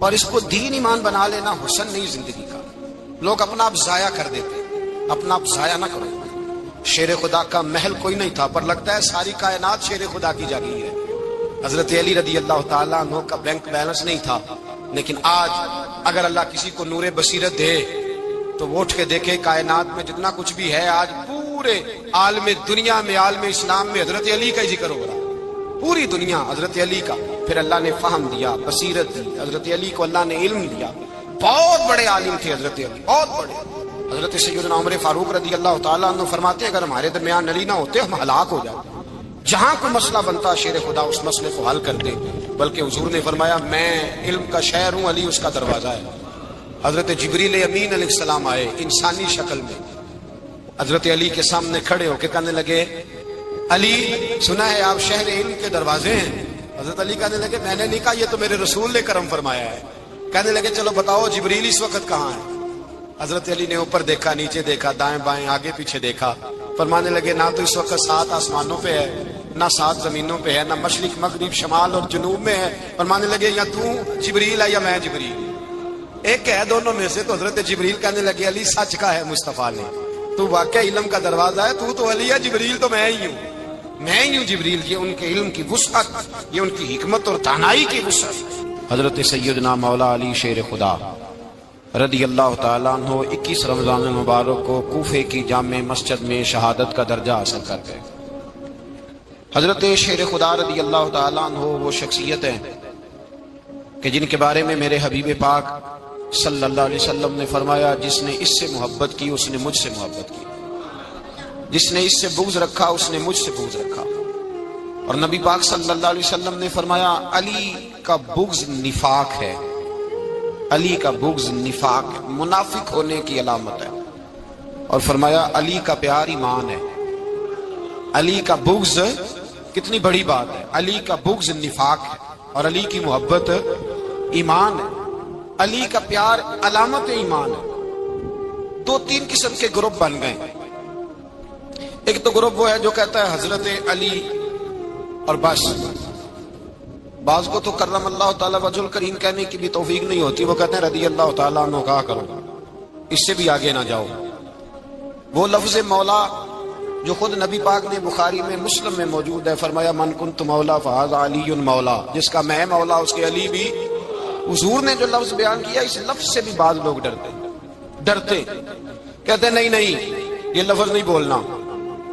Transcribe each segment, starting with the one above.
اور اس کو دین ایمان بنا لینا حسن نہیں زندگی کا. لوگ اپنا آپ ضائع کر دیتے. اپنا آپ ضائع نہ کرو. شیر خدا کا محل کوئی نہیں تھا، پر لگتا ہے ساری کائنات شیر خدا کی جاگی ہے. حضرت علی رضی اللہ تعالیٰ عنہ کا بینک بیلنس نہیں تھا، لیکن آج اگر اللہ کسی کو نور بصیرت دے تو وہ اٹھ کے دیکھے کائنات میں جتنا کچھ بھی ہے، آج پورے عالم دنیا میں، عالم اسلام میں حضرت علی کا ہی ذکر ہو رہا ہے. پوری دنیا حضرت علی کا. پھر اللہ نے فہم دیا، بصیرت دی. حضرت علی کو اللہ نے علم دیا. بہت بڑے عالم تھے حضرت علی، بہت بڑے. حضرت سیدنا عمر فاروق رضی اللہ تعالیٰ عنہ فرماتے ہیں اگر ہمارے درمیان علی نہ ہوتے ہم ہلاک ہو جاتے. جہاں کوئی مسئلہ بنتا شیر خدا اس مسئلے کو حل کر دے. بلکہ حضور نے فرمایا میں علم کا شہر ہوں، علی اس کا دروازہ ہے. حضرت جبریل امین علیہ السلام آئے انسانی شکل میں، حضرت علی کے سامنے کھڑے ہو کے کہنے لگے علی سنا ہے آپ شہر علم کے دروازے ہیں. حضرت علی کہنے لگے میں نے نہیں کہا، یہ تو میرے رسول نے کرم فرمایا ہے. کہنے لگے چلو بتاؤ جبریل اس وقت کہاں ہے. حضرت علی نے اوپر دیکھا، نیچے دیکھا، دائیں بائیں آگے پیچھے دیکھا. فرمانے لگے نہ تو اس وقت 7 آسمانوں پہ ہے، نہ 7 زمینوں پہ ہے، نہ مشرق مغرب شمال اور جنوب میں ہے. فرمانے لگے یا تو جبریل ہے یا میں جبریل، ایک ہے دونوں میں سے. تو حضرت جبریل کہنے لگے علی سچ کا ہے مصطفیٰ نے، تو واقعہ علم کا دروازہ ہے. تو علی ہے، جبریل تو میں ہی ہوں، میں ہی ہوں جبریل. یہ ان کے علم کی وسعت، یہ ان کی حکمت اور دانائی کی وسعت. حضرت سیدنا مولا علی شیر خدا رضی اللہ تعالیٰ عنہ 21 رمضان المبارک کو کوفے کی جامع مسجد میں شہادت کا درجہ حاصل کر گئے. حضرت شیر خدا رضی اللہ تعالیٰ عنہ وہ شخصیت ہیں کہ جن کے بارے میں میرے حبیب پاک صلی اللہ علیہ وسلم نے فرمایا جس نے اس سے محبت کی اس نے مجھ سے محبت کی، جس نے اس سے بغض رکھا اس نے مجھ سے بغض رکھا. اور نبی پاک صلی اللہ علیہ وسلم نے فرمایا علی کا بغض نفاق ہے، علی کا بغض نفاق ہے، منافق ہونے کی علامت ہے. اور فرمایا علی کا پیار ایمان ہے. علی کا بغض کتنی بڑی بات ہے. علی کا بغض نفاق ہے اور علی کی محبت ایمان ہے. علی کا پیار علامت ایمان ہے. 2-3 قسم کے گروپ بن گئے. ایک تو گروپ وہ ہے جو کہتا ہے حضرت علی اور بس. بعض کو تو کرم اللہ تعالیٰ وجہ الکریم کہنے کی بھی توفیق نہیں ہوتی، وہ کہتے ہیں رضی اللہ تعالیٰ عنہ کہا کرو، اس سے بھی آگے نہ جاؤ. وہ لفظ مولا جو خود نبی پاک نے بخاری میں مسلم میں موجود ہے، فرمایا من کنت مولا فہذا علی مولا، جس کا میں مولا اس کے علی بھی. حضور نے جو لفظ بیان کیا اس لفظ سے بھی بعض لوگ ڈرتے کہتے نہیں یہ لفظ نہیں بولنا،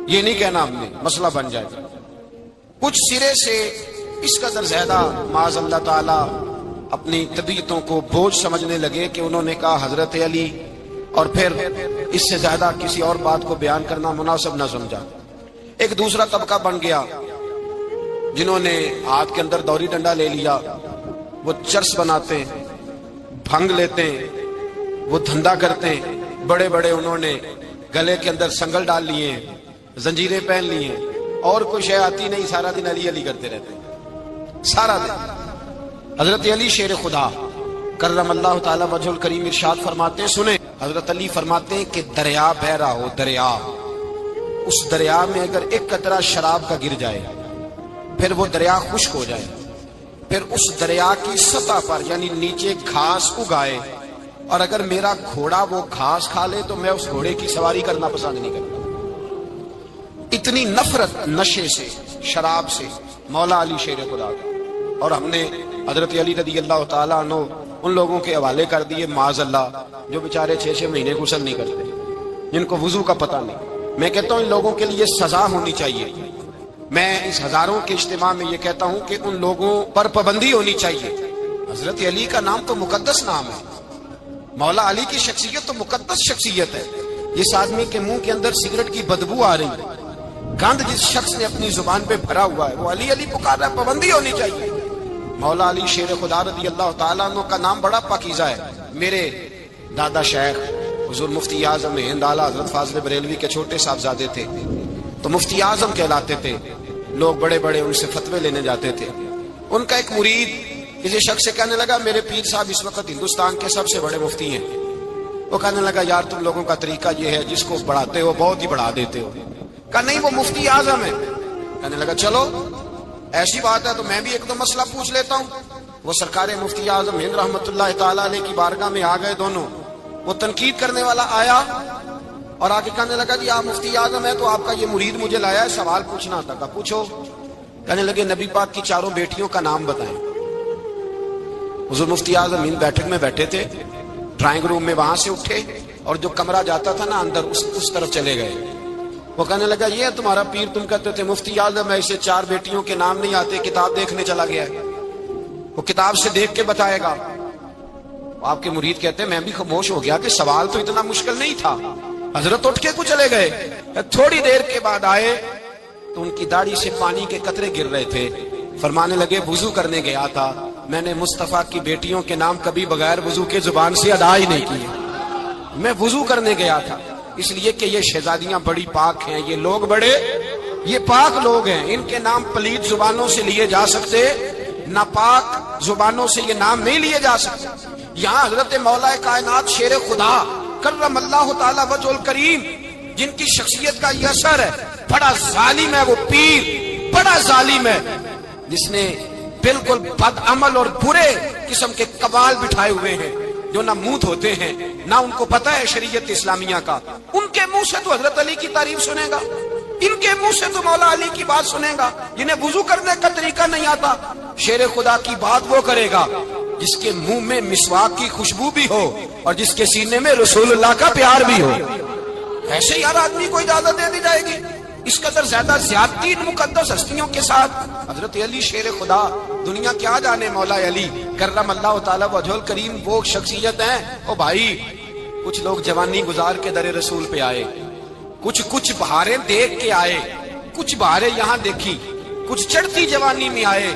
یہ نہیں کہنا ہم نے، مسئلہ بن جائے. کچھ سرے سے اس قدر زیادہ معاذ اللہ تعالی اپنی طبیعتوں کو بوجھ سمجھنے لگے کہ انہوں نے کہا حضرت علی، اور پھر اس سے زیادہ کسی اور بات کو بیان کرنا مناسب نہ سمجھا. ایک دوسرا طبقہ بن گیا جنہوں نے ہاتھ کے اندر دوری ڈنڈا لے لیا، وہ چرس بناتے ہیں، بھنگ لیتے ہیں، وہ دھندا کرتے ہیں. بڑے بڑے انہوں نے گلے کے اندر سنگل ڈال لیے ہیں، زنجیریں پہن لی ہیں، اور کوئی شے آتی نہیں، سارا دن علی علی کرتے رہتے ہیں سارا دن. حضرت علی شیر خدا کرم اللہ تعالی وجہ الکریم ارشاد فرماتے ہیں، سنیں حضرت علی فرماتے ہیں کہ دریا بہ رہا ہو، دریا، اس دریا میں اگر ایک قطرہ شراب کا گر جائے پھر وہ دریا خشک ہو جائے، پھر اس دریا کی سطح پر یعنی نیچے گھاس اگائے، اور اگر میرا گھوڑا وہ گھاس کھا لے تو میں اس گھوڑے کی سواری کرنا پسند نہیں کرتا. اتنی نفرت نشے سے، شراب سے مولا علی شیر خدا کا. اور ہم نے حضرت علی رضی اللہ تعالیٰ عنہ ان لوگوں کے حوالے کر دیے معاذ اللہ جو بیچارے 6 مہینے غسل نہیں کرتے، جن کو وضو کا پتہ نہیں. میں کہتا ہوں ان لوگوں کے لیے سزا ہونی چاہیے. میں اس ہزاروں کے اجتماع میں یہ کہتا ہوں کہ ان لوگوں پر پابندی ہونی چاہیے. حضرت علی کا نام تو مقدس نام ہے، مولا علی کی شخصیت تو مقدس شخصیت ہے. جس آدمی کے منہ کے اندر سگریٹ کی بدبو آ رہی ہے، گند جس شخص نے اپنی زبان پہ بھرا ہوا ہے، وہ علی علی پکار رہا ہے، پابندی ہونی چاہیے. مولا علی شیر خدا رضی اللہ تعالیٰ عنہ کا نام بڑا پاکیزہ ہے. میرے دادا شیخ حضور مفتی اعظم ہند اعلیٰ حضرت فاضل بریلوی کے چھوٹے صاحبزادے تھے، تو مفتی اعظم کہلاتے تھے. لوگ بڑے بڑے ان سے فتوے لینے جاتے تھے. ان کا ایک مرید کسی شخص سے کہنے لگا میرے پیر صاحب اس وقت ہندوستان کے سب سے بڑے مفتی ہیں. وہ کہنے لگا یار تم لوگوں کا طریقہ یہ ہے جس کو بڑھاتے ہو بہت ہی بڑھا دیتے ہو. کہا نہیں وہ مفتی اعظم ہے. کہنے لگا چلو ایسی بات ہے تو میں بھی ایک دو مسئلہ پوچھ لیتا ہوں. وہ سرکار مفتی اعظم ہند رحمت اللہ تعالی علیہ کی بارگاہ میں آ گئے دونوں. وہ تنقید کرنے والا آیا اور آگے کہنے لگا جی آپ مفتی اعظم ہے تو آپ کا یہ مرید مجھے لایا ہے, سوال پوچھنا تھا. کہا پوچھو. کہنے لگے نبی پاک کی چاروں بیٹیوں کا نام بتائیں. حضور مفتی اعظم ہند بیٹھک میں بیٹھے تھے, ڈرائنگ روم میں وہاں سے اٹھے اور جو کمرہ جاتا تھا نا اندر اس طرف چلے گئے. وہ کہنے لگا یہ تمہارا پیر, تم کہتے تھے مفتی اعظم ہے, اسے 4 بیٹیوں کے نام نہیں آتے, کتاب دیکھنے چلا گیا ہے, وہ کتاب سے دیکھ کے بتائے گا. آپ کے مرید کہتے ہیں میں بھی خاموش ہو گیا کہ سوال تو اتنا مشکل نہیں تھا. حضرت اٹھ کے کو چلے گئے. تھوڑی دیر کے بعد آئے تو ان کی داڑھی سے پانی کے قطرے گر رہے تھے. فرمانے لگے وضو کرنے گیا تھا, میں نے مصطفیٰ کی بیٹیوں کے نام کبھی بغیر وضو کے زبان سے ادا ہی نہیں کیے. میں وضو کرنے گیا تھا اس لیے کہ یہ شہزادیاں بڑی پاک ہیں, یہ لوگ بڑے یہ پاک لوگ ہیں, ان کے نام پلید زبانوں سے لیے جا سکتے, ناپاک زبانوں سے یہ نام نہیں لیے جا سکتے. یہاں حضرت مولا کائنات شیر خدا کرم اللہ تعالی وجہ الکریم جن کی شخصیت کا یہ اثر ہے, بڑا ظالم ہے وہ پیر, بڑا ظالم ہے جس نے بالکل بد عمل اور برے قسم کے قبال بٹھائے ہوئے ہیں جو نہ منہ دھوتے ہیں نہ ان کو پتہ ہے شریعت اسلامیہ کا. ان کے منہ سے تو حضرت علی کی تعریف سنے گا, ان کے منہ سے تو مولا علی کی بات سنے گا. جنہیں وضو کرنے کا طریقہ نہیں آتا, شیر خدا کی بات وہ کرے گا جس کے منہ میں مسواک کی خوشبو بھی ہو اور جس کے سینے میں رسول اللہ کا پیار بھی ہو. ایسے یار آدمی کو اجازت دے دی جائے گی؟ اس قدر زیادہ زیادتی ان مقدس ہستیوں کے ساتھ. حضرت علی شیر خدا, دنیا کیا جانے مولا علی کرم اللہ تعالی وجہ الکریم وہ شخصیت ہیں. او بھائی کچھ لوگ جوانی گزار کے در رسول پہ آئے, کچھ بہاریں دیکھ کے آئے, کچھ بہاریں یہاں دیکھی, کچھ چڑھتی جوانی میں آئے.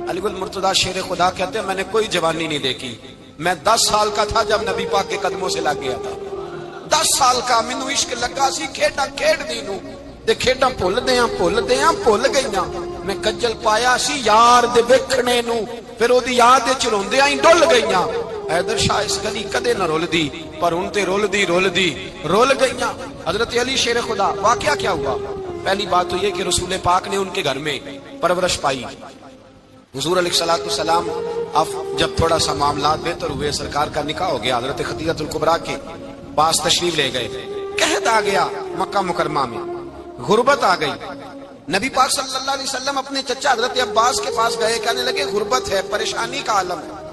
علی گل مرتضیٰ شیر خدا کہتے ہیں میں نے کوئی جوانی نہیں دیکھی. میں 10 سال کا تھا جب نبی پاک کے قدموں سے لگ گیا تھا. 10 سال کا مینوں عشق لگا سی, کھیڈا کھیڈ دی نوں تے کھیڈاں بھل گئیاں. میں کجل پایا سی یار دے ویکھنے نوں, پھر او دی یاد وچ روندیاں ہی ڈل گئیاں. حیدر شاہ اس گلی کدے نہ رول دی پر ہن تے رول گئیاں. حضرت علی شیر خدا, واقعہ کیا ہوا؟ پہلی بات تو یہ کہ رسول پاک نے ان کے گھر میں پرورش پائی. حضور علیہ الصلوۃ والسلام اب جب تھوڑا سا معاملات بہتر ہوئے, سرکار کا نکاح ہو گیا, حضرت خدیجہ الکبریٰ کے پاس تشریف لے گئے. قحط آ گیا مکہ مکرمہ میں, غربت آ گئی. نبی پاک صلی اللہ علیہ وسلم اپنے چچا حضرت عباس کے پاس گئے, کہنے لگے غربت ہے, پریشانی کا عالم ہے,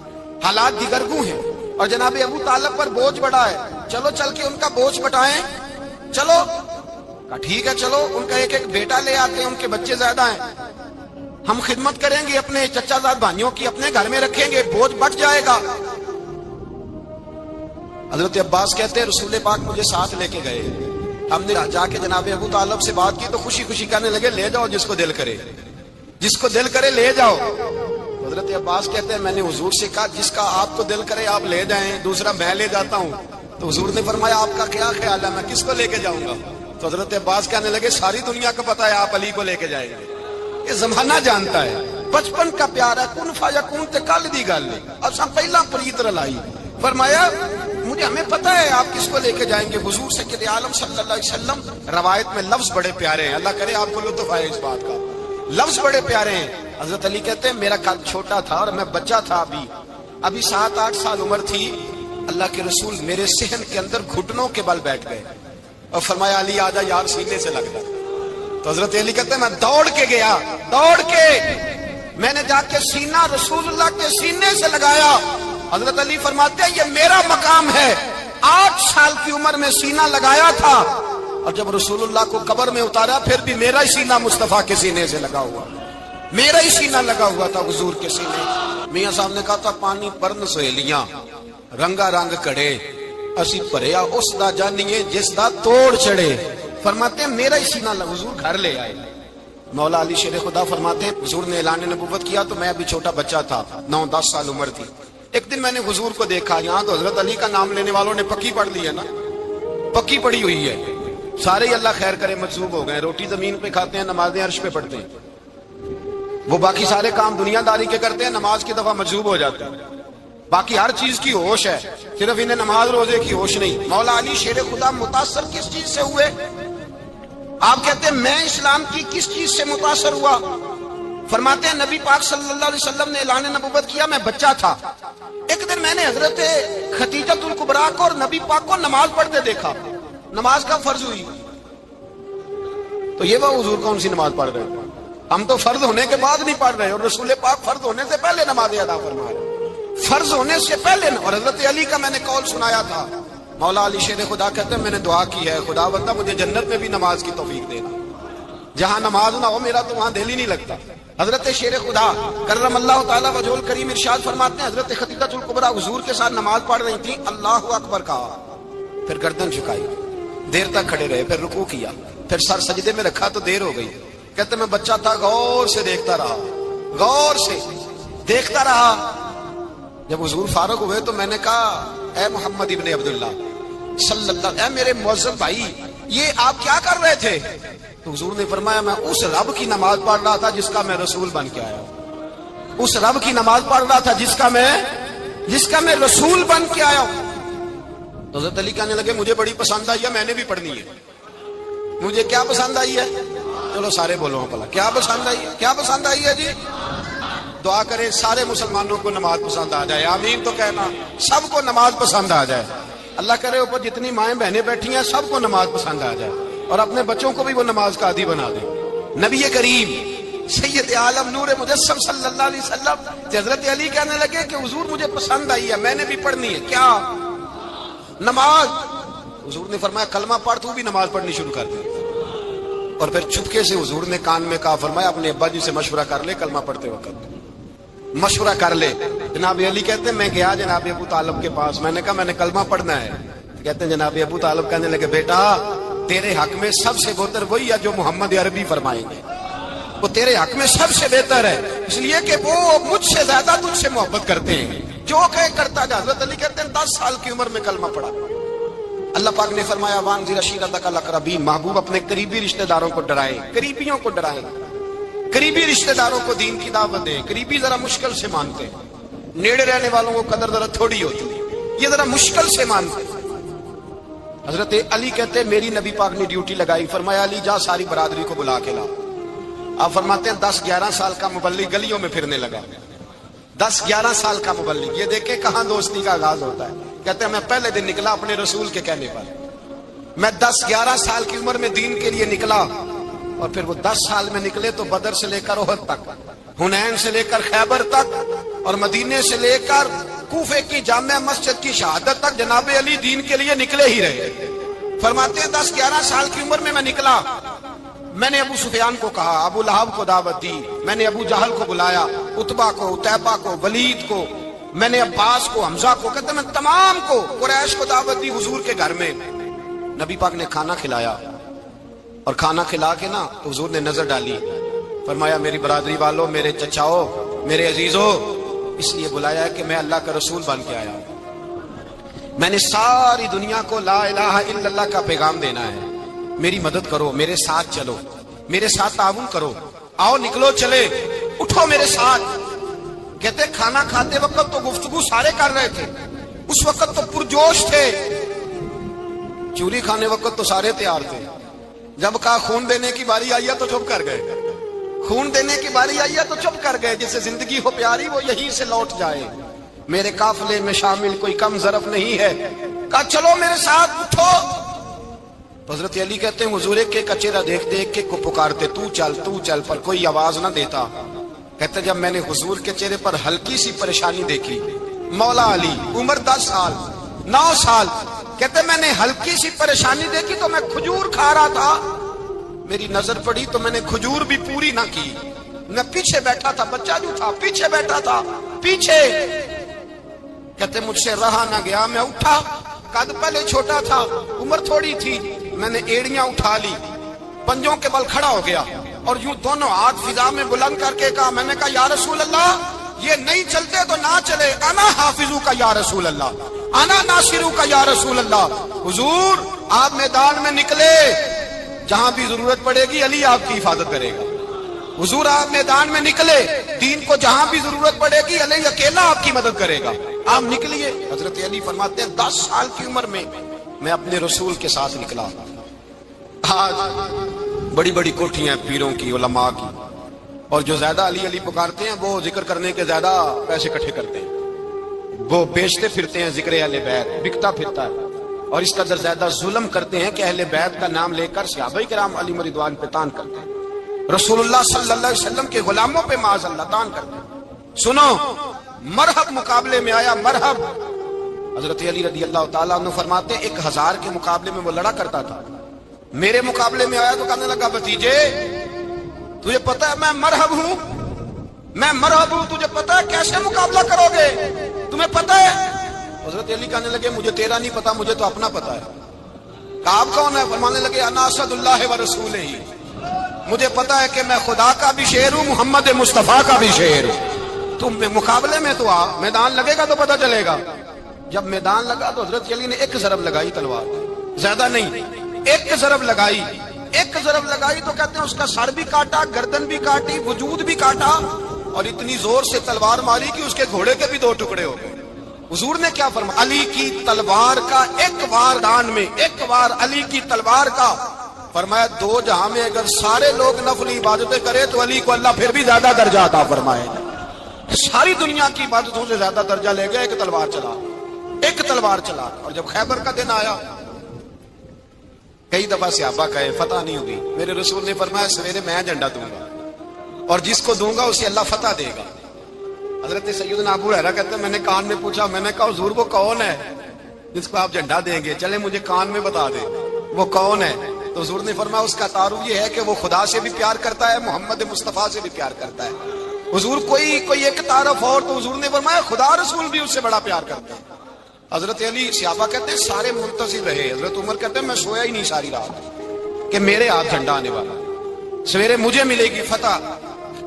حالات دیگرگوں ہیں اور جناب ابو طالب پر بوجھ بڑا ہے, چلو چل کے ان کا بوجھ بٹائیں. چلو کہا ٹھیک ہے, چلو ان کا ایک بیٹا لے آتے ہیں, ان کے بچے زیادہ ہیں, ہم خدمت کریں گے اپنے چچا زاد بھائیوں کی, اپنے گھر میں رکھیں گے, بوجھ بٹ جائے گا. حضرت عباس کہتے ہیں رسول پاک مجھے ساتھ لے کے گئے. ہم نے جا کے جناب ابو طالب سے بات کی تو خوشی خوشی کہنے لگے لے جاؤ جس کو دل کرے لے جاؤ. حضرت عباس کہتے ہیں میں نے حضور سے کہا جس کا آپ کو دل کرے آپ لے جائیں, دوسرا میں لے جاتا ہوں. تو حضور نے فرمایا آپ کا کیا خیال ہے, میں کس کو لے کے جاؤں گا؟ تو حضرت عباس کہنے لگے ساری دنیا کو پتا ہے آپ علی کو لے کے جائیں گے, یہ زمانہ جانتا ہے, بچپن کا پیار ہے, کن فیکون تے کل دی گل ہے, اساں پہلا پریت رلائی. فرمایا مجھے ہمیں پتہ ہے آپ کس کو لے کے جائیں گے. حضور سید عالم صلی اللہ علیہ وسلم, روایت میں لفظ بڑے پیارے ہیں, اللہ کرے آپ کو لطف آئے اس بات کا, لفظ بڑے پیارے ہیں. حضرت علی کہتے ہیں میرا قد چھوٹا تھا اور میں بچہ تھا, ابھی 7-8 سال عمر تھی. اللہ کے رسول میرے صحن کے اندر گھٹنوں کے بل بیٹھ گئے اور فرمایا علی آجا یار سینے سے لگ جا. تو حضرت علی کہتے ہیں میں دوڑ کے گیا, میں نے جا کے سینہ رسول اللہ کے سینے سے لگایا. حضرت علی فرماتے ہیں یہ میرا مقام ہے, 8 سال کی عمر میں سینہ لگایا تھا اور جب رسول اللہ کو قبر میں اتارا پھر بھی میرا ہی سینہ مصطفیٰ کے سینے سے لگا ہوا, میرا ہی سینہ لگا ہوا تھا حضور کے سینے. میاں صاحب نے کہا تھا پانی پرن سہیلیاں رنگا رنگ کڑے, اسی پریا اس دا جانیے جس دا توڑ چڑھے. فرماتے ہیں میرا ہی سینہ لگا, حضور گھر لے آئے. مولا علی شیر خدا فرماتے ہیں حضور نے اعلان نبوت کیا تو میں ابھی چھوٹا بچہ تھا, 9-10 سال عمر تھی. ایک دن میں نے حضور کو دیکھا, یہاں تو حضرت علی کا نام لینے والوں نے پکی پڑھ لی ہے نا, پکی پڑی ہوئی ہے, سارے ہی اللہ خیر کرے مجذوب ہو گئے. روٹی زمین پہ کھاتے ہیں, نمازیں عرش پہ پڑھتے ہیں, وہ باقی سارے کام دنیا داری کے کرتے ہیں, نماز کی دفعہ مجذوب ہو جاتے ہیں. باقی ہر چیز کی ہوش ہے, صرف انہیں نماز روزے کی ہوش نہیں. مولا علی شیر خدا متاثر کس چیز سے ہوئے؟ آپ کہتے ہیں میں اسلام کی کس چیز سے متاثر ہوا؟ فرماتے ہیں نبی پاک صلی اللہ علیہ وسلم نے اعلان نبوت کیا، میں بچہ تھا، ایک دن میں نے حضرت خدیجہ الکبریٰ کو اور نبی پاک کو نماز پڑھتے دیکھا، نماز کا فرض ہوئی، تو یہ وہ حضور کون سی نماز پڑھ رہے ہیں؟ ہم تو فرض ہونے کے بعد نہیں پڑھ رہے، اور رسول پاک فرض ہونے سے پہلے نماز ادا فرما رہے، فرض ہونے سے پہلے۔ اور حضرت علی کا میں نے قول سنایا تھا، مولا علی شیر خدا کہتے ہیں میں نے دعا کی ہے، خدا بندہ مجھے جنت میں بھی نماز کی توفیق دینا، جہاں نماز نہ ہو میرا تو وہاں دل ہی نہیں لگتا۔ حضرت شیر خدا کرم اللہ تعالیٰ وجہ الکریم ارشاد فرماتے ہیں حضرت خدیجہ الکبریٰ حضور کے ساتھ نماز پڑھ رہی تھی، اللہ اکبر کہا، پھر گردن جھکائی، دیر تک کھڑے رہے، پھر رکوع کیا، پھر سر سجدے میں رکھا تو دیر ہو گئی۔ کہتے میں بچہ تھا، غور سے دیکھتا رہا، غور سے دیکھتا رہا۔ جب حضور فارغ ہوئے تو میں نے کہا اے محمد ابن عبداللہ صلی اللہ، اے میرے معزز بھائی یہ آپ کیا کر رہے تھے؟ تو حضور نے فرمایا میں اس رب کی نماز پڑھ رہا تھا جس کا میں رسول بن کے آیا ہوں، اس رب کی نماز پڑھ رہا تھا جس کا میں رسول بن کے آیا ہوں۔ تو حضرت علی کہنے لگے مجھے بڑی پسند آئی ہے، میں نے بھی پڑھنی ہے۔ مجھے کیا پسند آئی ہے؟ چلو سارے بولو پلا کیا پسند آئی ہے؟ کیا پسند آئی ہے جی؟ دعا کریں سارے مسلمانوں کو نماز پسند آ جائے، آمین تو کہنا، سب کو نماز پسند آ جائے۔ اللہ کرے اوپر جتنی مائیں بہنیں بیٹھی ہیں سب کو نماز پسند آ جائے، اور اپنے بچوں کو بھی وہ نماز کا عادی بنا دیں۔ نبی کریم سید عالم نور مجسم صلی اللہ علیہ وسلم حضرت علی کہنے لگے کہ حضور مجھے پسند آئی ہے، میں نے بھی پڑھنی ہے، کیا؟ نماز۔ حضور نے فرمایا کلمہ پڑھ، تو بھی نماز پڑھنی شروع کر دے۔ اور پھر چپکے سے حضور نے کان میں کہا، فرمایا اپنے ابا جی سے مشورہ کر لے، کلمہ پڑھتے وقت مشورہ کر لے۔ جناب علی کہتے ہیں میں گیا جناب ابو طالب کے پاس، میں نے کہا میں نے کلمہ پڑھنا ہے۔ کہتے ہیں جناب ابو طالب کہنے لگے بیٹا تیرے حق میں سب سے بہتر وہی ہے جو محمد عربی فرمائیں گے، وہ تیرے حق میں سب سے بہتر ہے، اس لیے کہ وہ مجھ سے زیادہ تجھ سے محبت کرتے ہیں، جو کہے کرتا جا۔ حضرت علی کہتے ہیں 10 سال کی عمر میں کلمہ پڑھا۔ اللہ پاک نے فرمایا وانذر عشیرتک الاقربین، محبوب اپنے قریبی رشتہ داروں کو ڈرائیں، قریبیوں کو ڈرائیں، قریبی رشتہ داروں کو دین کی دعوت دیں۔ قریبی ذرا مشکل سے مانتے ہیں، نیڑے رہنے والوں کو قدر ذرا تھوڑی ہوتی ہے، یہ ذرا مشکل سے مانتے ہیں۔ حضرت علی کہتے ہیں میری نبی پاک نے ڈیوٹی لگائی، فرمایا علی جا ساری برادری کو بلا کے لا۔ آپ فرماتے ہیں 10-11 سال کا مبلغ گلیوں میں پھرنے لگا، 10-11 سال کا مبلغ، یہ دیکھیں کہاں دوستی کا آغاز ہوتا ہے۔ کہتے ہیں میں پہلے دن نکلا اپنے رسول کے کہنے پر، میں 10-11 سال کی عمر میں دین کے لیے نکلا، اور پھر وہ 10 سال میں نکلے تو بدر سے لے کر احد تک، حنین سے لے کر خیبر تک، اور مدینے سے لے کر کوفے کی جامع مسجد کی شہادت تک جناب علی دین کے لیے نکلے ہی رہے۔ فرماتے ہیں 10-11 سال کی عمر میں نکلا، میں نے ابو سفیان کو کہا، ابو لہب کو دعوت دی، میں نے ابو جہل کو بلایا، عتبہ کو، عتیبہ کو، ولید کو، میں نے عباس کو، حمزہ کو، کہتے میں تمام کو، قریش کو دعوت دی حضور کے گھر میں۔ نبی پاک نے کھانا کھلایا، اور کھانا کھلا کے نا تو حضور نے نظر ڈالی، فرمایا میری برادری والوں، میرے چچاؤ، میرے عزیزوں، اس لیے بلایا ہے کہ میں اللہ کا رسول بن کے آیا ہوں، میں نے ساری دنیا کو لا الہ الا اللہ کا پیغام دینا ہے، میری مدد کرو، میرے ساتھ چلو، میرے ساتھ تعاون کرو، آؤ نکلو چلے، اٹھو میرے ساتھ۔ کہتے کھانا کھاتے وقت تو گفتگو سارے کر رہے تھے، اس وقت تو پرجوش تھے، چوری کھانے وقت تو سارے تیار تھے، جب کہا خون دینے کی باری آئی ہے تو چپ کر گئے، خون دینے کی باری آئی ہے تو چپ کر گئے، جسے زندگی ہو پیاری وہ یہیں سے لوٹ جائے، میرے قافلے میں شامل کوئی کم ظرف نہیں ہے، کہا چلو میرے ساتھ اٹھو۔ حضرت علی کہتے ہیں حضور ایک کا چہرہ دیکھتے ایک کو پکارتے، تو چل، پر کوئی آواز نہ دیتا۔ کہتے جب میں نے حضور کے چہرے پر ہلکی سی پریشانی دیکھی، مولا علی عمر 10 سال 9 سال، کہتے میں نے ہلکی سی پریشانی دیکھی تو میں کھجور کھا رہا تھا، میری نظر پڑی تو میں نے کھجور بھی پوری نہ کی، میں پیچھے بیٹھا تھا، بچہ جو تھا پیچھے بیٹھا تھا، پیچھے۔ کہتے مجھ سے رہا نہ گیا، میں اٹھا، قد پہلے چھوٹا تھا، عمر تھوڑی تھی، میں نے ایڑیاں اٹھا لی، پنجوں کے بل کھڑا ہو گیا، اور یوں دونوں ہاتھ فضا میں بلند کر کے کہا، میں نے کہا یا رسول اللہ یہ نہیں چلتے تو نہ چلے، انا حافظو کا یا رسول اللہ، انا ناصرو کا یا رسول اللہ۔ حضور آپ میدان میں نکلے، جہاں بھی ضرورت پڑے گی علی آپ کی حفاظت کرے گا، حضور آپ میدان میں نکلے، دین کو جہاں بھی ضرورت پڑے گی علی اکیلا آپ کی مدد کرے گا، آپ نکلیے۔ حضرت علی فرماتے ہیں 10 سال کی عمر میں میں اپنے رسول کے ساتھ نکلا۔ آج بڑی بڑی کوٹھیاں پیروں کی، علماء کی، اور جو زیادہ علی علی پکارتے ہیں وہ ذکر کرنے کے زیادہ پیسے اکٹھے کرتے ہیں، وہ بیچتے پھرتے ہیں ذکر اہل بیت، بکتا پھرتا ہے، اور اس قدر زیادہ ظلم کرتے ہیں کہ اہل بیت کا نام لے کر صحابہ کرام علی رضوان پہ تان کرتے ہیں، رسول اللہ صلی اللہ علیہ وسلم کے غلاموں پہ معاذ اللہ تان کرتے ہیں۔ سنو، مرحب مقابلے میں آیا، مرحب۔ حضرت علی رضی اللہ تعالیٰ عنہ فرماتے ہیں 1000 کے مقابلے میں وہ لڑا کرتا تھا، میرے مقابلے میں آیا تو کہنے لگا بھتیجے تجھے پتا ہے میں مرحب ہوں، میں مرحب ہوں، تجھے پتا ہے کیسے مقابلہ کرو گے، تمہیں پتا ہے؟ حضرت علی کہنے لگے مجھے تیرا نہیں پتا، مجھے تو اپنا پتا ہے۔ کہا آپ کون ہے؟ فرمانے لگے انا اسد اللہ و رسولہ، مجھے پتا ہے کہ میں خدا کا بھی شیر ہوں، محمد مصطفیٰ کا بھی شیر ہوں۔ تم مقابلے میں تو آ، میدان لگے گا تو پتہ چلے گا۔ جب میدان لگا تو حضرت علی نے ایک ضرب لگائی تلوار، زیادہ نہیں، ایک ضرب لگائی، ایک ضرب لگائی تو کہتے ہیں اس کا سر بھی کاٹا، گردن بھی کاٹی، وجود بھی کاٹا، اور اتنی زور سے تلوار ماری کہ اس کے گھوڑے کے بھی 2 ٹکڑے ہو گئے۔ حضور نے کیا فرمایا؟ علی کی تلوار کا ایک وار دان میں، ایک وار علی کی تلوار کا، فرمایا 2 جہاں میں اگر سارے لوگ نفل عبادتیں کرے تو علی کو اللہ پھر بھی زیادہ درجہ عطا فرمائے گا۔ ساری دنیا کی عبادتوں سے زیادہ درجہ لے گیا ایک تلوار چلا، ایک تلوار چلا۔ اور جب خیبر کا دن آیا، کئی دفعہ صحابہ کہے فتح نہیں ہوگی، میرے رسول نے فرمایا سویرے میں جھنڈا دوں گا اور جس کو دوں گا اسے اللہ فتح دے گا۔ حضرت سیدنا ابو ہریرہ کہتے ہیں میں نے کان میں پوچھا، میں نے کہا حضور وہ کون ہے جس کو آپ جھنڈا دیں گے؟ چلے مجھے کان میں بتا دیں وہ کون ہے۔ تو حضور نے فرمایا اس کا تعارف یہ ہے کہ وہ خدا سے بھی پیار کرتا ہے، محمد مصطفیٰ سے بھی پیار کرتا ہے۔ حضور کوئی ایک تعارف اور، تو حضور نے فرمایا خدا رسول بھی اس سے بڑا پیار کرتا ہے۔ حضرت علی، صحابہ کہتے ہیں سارے منتظر رہے، حضرت عمر کہتے ہیں میں سویا ہی نہیں ساری رات کہ میرے ہاتھ جھنڈا آنے والا، سویرے مجھے ملے گی فتح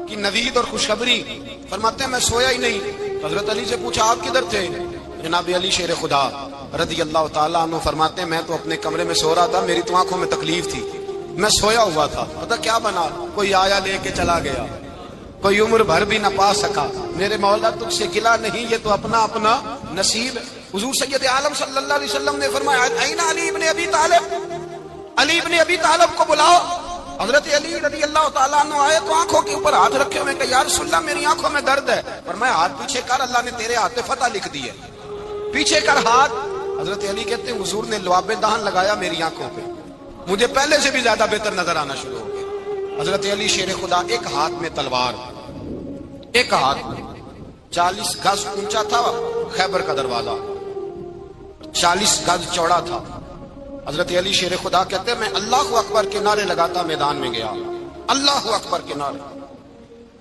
کی نوید اور خوشخبری۔ فرماتے ہیں میں سویا ہی نہیں۔ حضرت علی سے پوچھا آپ کدھر تھے؟ جناب علی شیر خدا رضی اللہ تعالیٰ عنہ فرماتے ہیں میں تو اپنے کمرے میں سو رہا تھا، میری تو آنکھوں میں تکلیف تھی، میں سویا ہوا تھا، پتہ کیا بنا؟ کوئی آیا لے کے چلا گیا، کوئی عمر بھر بھی نہ پا سکا۔ میرے مولا تجھ سے گلا نہیں، یہ تو اپنا اپنا نصیب ہے۔ حضور سید عالم صلی اللہ علیہ وسلم نے فرمایا این علی ابن ابی طالب، علی ابن ابی طالب کو بلاؤ۔ حضرت علی رضی اللہ تعالیٰ عنہ آئے تو آنکھوں کے اوپر ہاتھ رکھے ہوئے کہ یا رسول اللہ میری آنکھوں میں درد ہے۔ فرمایا ہاتھ پیچھے کر، اللہ نے تیرے ہاتھ پہ فتح لکھ دی ہے، پیچھے کر ہاتھ۔ حضرت علی کہتے ہیں حضور نے لعاب دہن لگایا میری آنکھوں پہ، مجھے پہلے سے بھی زیادہ بہتر نظر آنا شروع ہو گیا۔ حضرت علی شیر خدا، ایک ہاتھ میں تلوار، ایک ہاتھ میں 40 گز اونچا تھا خیبر کا دروازہ، 40 گز چوڑا تھا۔ حضرت علی شیر خدا کہتے ہیں میں اللہ اکبر کے نعرے لگاتا میدان میں گیا، اللہ اکبر کے نعرے۔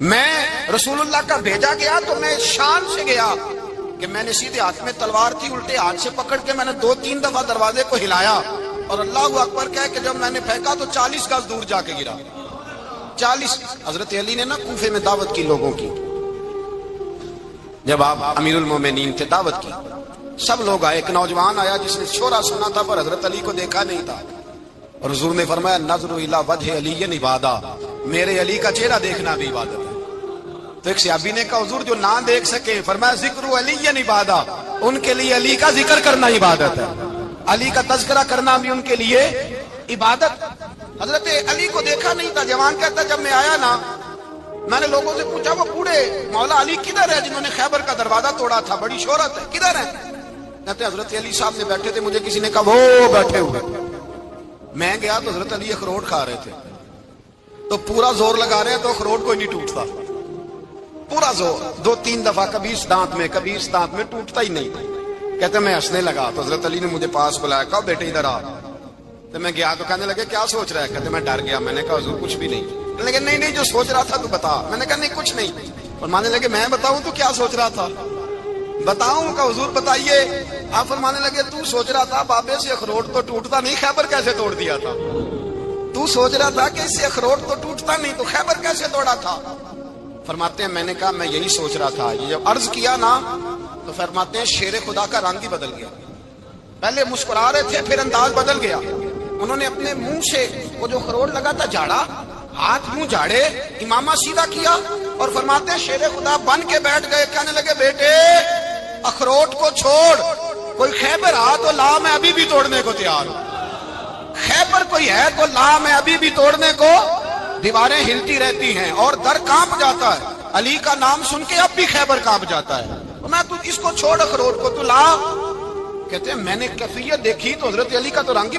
میں رسول اللہ کا بھیجا گیا تو میں شان سے گیا کہ میں نے سیدھے ہاتھ میں تلوار تھی، الٹے ہاتھ سے پکڑ کے میں نے 2-3 دفعہ دروازے کو ہلایا اور اللہ اکبر کہہ کہ جب میں نے پھینکا تو 40 گز دور جا کے گرا، 40۔ حضرت علی نے نا کوفے میں دعوت کی لوگوں کی، جب آپ امیر المومنین تھے دعوت کی، سب لوگ آئے، ایک نوجوان آیا جس نے شورا سنا تھا پر حضرت علی کو دیکھا نہیں تھا، اور حضور نے فرمایا نظر الی وجہ علی عبادہ، میرے علی کا چہرہ دیکھنا بھی عبادت ہے۔ تو ایک صحابی نے کہا حضور جو نہ دیکھ سکے، فرمایا ذکر علی عبادہ، ان کے لیے علی کا ذکر کرنا عبادت ہے، علی کا تذکرہ کرنا بھی ان کے لیے عبادت۔ حضرت علی کو دیکھا نہیں تھا، جوان کہتا جب میں آیا نا میں نے لوگوں سے پوچھا وہ بوڑھے مولا علی کدھر ہے جنہوں نے خیبر کا دروازہ توڑا تھا، بڑی شہرت ہے، کدھر ہے؟ کہتے حضرت علی صاحب نے بیٹھے تھے، مجھے کسی نے کہا وہ بیٹھے ہوئے۔ میں گیا تو حضرت علی اخروٹ کھا رہے تھے، تو پورا زور لگا رہے ہیں تو اخروٹ کوئی نہیں ٹوٹتا، پورا زور 2-3 دفعہ، کبھی اس دانت میں کبھی اس دانت میں، ٹوٹتا ہی نہیں۔ کہتے میں ہنسنے لگا تو حضرت علی نے مجھے پاس بلایا، کہا بیٹے ادھر آ۔ تو میں گیا تو کہنے لگے کیا سوچ رہا ہے؟ کہتے میں ڈر گیا۔ میں نے کہا حضور کچھ بھی نہیں۔ لیکن نہیں جو سوچ رہا تھا تو بتا۔ میں نے کہا نہیں کچھ نہیں۔ فرمانے لگے میں بتاؤں تو کیا سوچ رہا تھا؟ بتاؤں؟ کہ حضور بتائیے۔ آپ فرمانے لگے تو سوچ رہا تھا بابے سے اخروٹ تو ٹوٹتا نہیں، خیبر کیسے توڑ دیا تھا؟ تو سوچ رہا تھا کہ اس سے اخروٹ تو ٹوٹتا نہیں تو خیبر کیسے توڑا تھا؟ فرماتے ہیں میں نے کہا میں یہی سوچ رہا تھا۔ یہ جب عرض کیا نا تو فرماتے ہیں شیر خدا کا رنگ ہی بدل گیا، پہلے مسکرا رہے تھے پھر انداز بدل گیا۔ انہوں نے اپنے منہ سے وہ جو خروٹ لگا تھا جھاڑا، ہاتھ منہ جھاڑے، امامہ سیدھا کیا اور فرماتے ہیں شیر خدا بن کے بیٹھ گئے۔ کہنے لگے بیٹے اخروٹ کو چھوڑ، کوئی خیبر آ تو لا، میں ابھی بھی توڑنے کو تیار ہوں۔ خیبر کوئی ہے تو لا، میں ابھی بھی توڑنے کو۔ دیواریں ہلتی رہتی ہیں اور در کانپ جاتا ہے. علی کا نام سن کے اب بھی خیبر کانپ جاتا ہے. میں تو اس کو چھوڑ اخروٹ کو تو لا. کہتے ہیں میں نے کیفیت دیکھی تو حضرت علی کا تو رنگ ہی